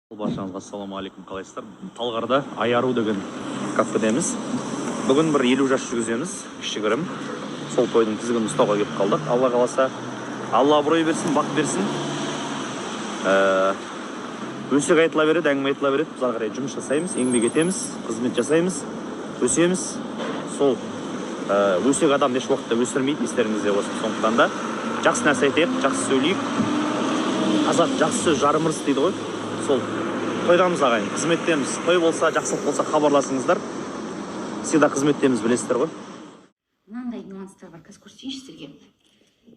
Баршаңызға ассалаумағалейкум, қалайсыздар? Талғарда Айару деген кафедеміз. Бүгін бір 50 жас жүргіземіз, кішігірім. Сол тойдың тізгінін ұстауға келіп қалдық. Алла қаласа, Алла абырой берсін, бақ берсін. Өсек айтыла береді, әңгіме айтыла береді. Біз ары қарай жұмыс жасаймыз, еңбек етеміз, қызмет жасаймыз, өсеміз. Сол өсек адам еш уақытта өсірмейді, естеріңізде болсын. Сондықтан да жақсы нәрсе айтайық, жақсы сөйлейік. Қазақ жақсы сөз жарым ырыс дейді ғой. Сол тойдамыз ағайын, қызметтеміз. Той болса, жақсылық болса хабарласыңыздар. Всегда қызметтеміз, білесіздер ғой. Мынандай нюанстар бар, қазір көрсетейінші сіздерге.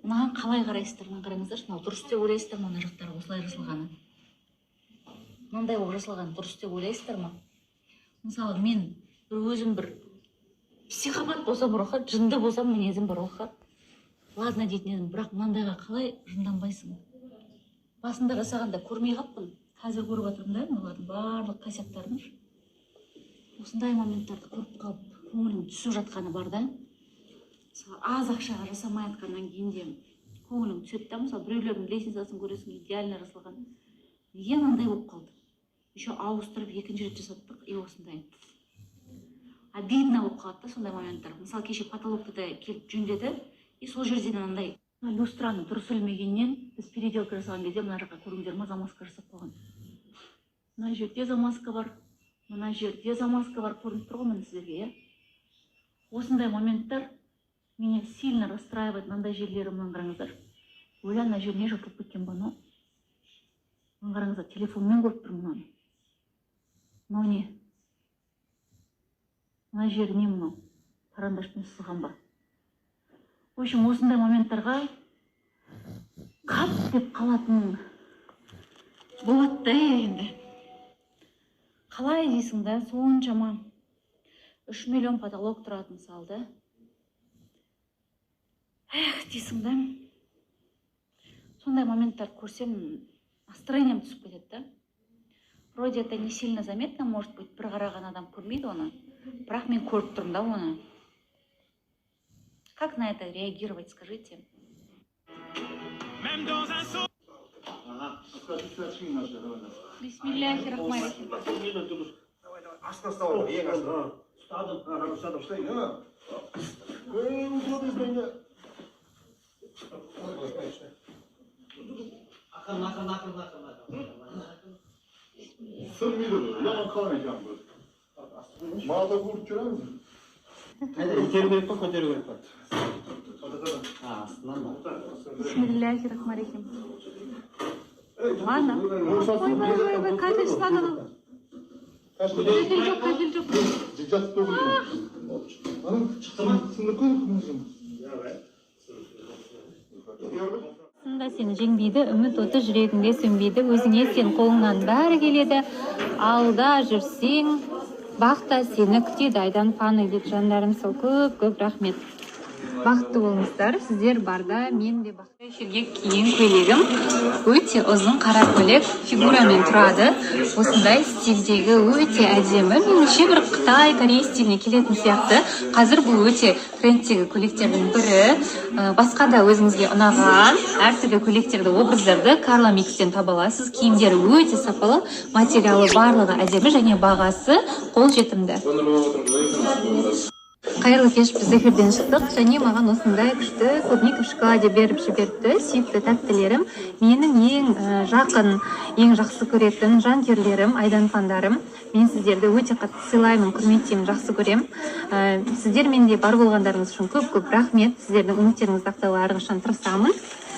Мынаған қалай қарайсыздар, мына қараңыздар, мынау дұрыс деп ойлайсыздар ма, мына жақтары осылай жасалғаны? Мынандай болып жасалған дұрыс деп ойлайсыздар ма? Мысалы, мен өзім бір психопат болсам бұрынғы, жынды болсам мінезім бұрынғы. Ладно дейтін едім, бірақ мынандайға қалай жынданбайсың? Басында жасағанда көрмей қаппын. Қазір көріп отырмын да, олардың барлық қасиеттарын. Осындай моменттарды көріп қалып, көңілім түсіп жатқаны бар да. Мысалы, аз ақшаға жасамай атқаннан кейін де көңілім түседі да, мысалы, біреулердің лестницасын көресің, идеально жасалған. Неге мынандай болып қалды? Еще ауыстырып екінші рет жасаттық, и осындай. Обидно болып қалады да сондай моменттар. Мысалы, кеше потолокты да келіп жөндеді, и сол жерден андай люстраны дұрыс ілмегеннен біз переделка жасаған кезде мына жаққа көріңдер ме, замазка жасап қойған. Мына жерде замазка бар, мына жерде замазка бар, көрініп тұр ғой міне сіздерге, осындай моменттар мені сильно расстраивает, мынандай жерлері мына қараңыздар. Ойла, мына жеріне жыртылып кеткен ба, но мына қараңыздар, телефонмен көріп тұрмын мынаны. Мынау не? Мына жеріне мынау карандашпен сызған ба? В общем, осындай моменттарға қап деп қалатын болады да енді. Қалай дейсің да, соншама 3 миллион потолок тұратын салды. Дейсің да, сондай моменттар көрсем, настроением түсіп кетеді да. Вроде это не сильно заметно, может быть, бір қараған адам көрмейді оны, бірақ мен көріп тұрмын да оны. Как на это реагировать, скажите? Бисмиллахи-рахмани-рахим. Бисмиллахи-рахмани-рахим. Ладно. Ой, кафель сломано. Кафель жоқ, кафель жоқ. Сында сені жеңбейді, үміт оты жүрегіңде сөнбейді, өзіңе сен қолыңнан бәрі келеді, алда жүрсең, бақта сені күтеді айдан фаны дейді жандарым. Сол көп рахмет. Бақытты болыңыздар, сіздер барда, мен де бақытты. Жерге киген көйлегім өте ұзын қара көйлек, фигурамен тұрады. Осындай стильдегі өте әдемі. Меніңше бір Қытай, Корей стиліне келетін сияқты. Қазір бұл өте трендтегі көйлектердің бірі. Басқа да өзіңізге ұнаған әртүрлі көйлектерді, образдарды Карла Микстен таба аласыз. Киімдері өте сапалы, материалы барлығы әдемі және бағасы қолжетімді. Қайырлы кеш, біз эфирден шықтық, және маған осындай күшті клубника в шоколаде беріп жіберді. Сүйікті тәттілерім, менің ең жақын, ең жақсы көретін жанкүйерлерім, айдан фандарым. Мен сіздерді өте қатты сыйлаймын, құрметтеймін, жақсы көрем. Сіздер менде бар болғандарыңыз үшін көп рахмет. Сіздердің үміттеріңізді ақтауға әрқашан тырысамын.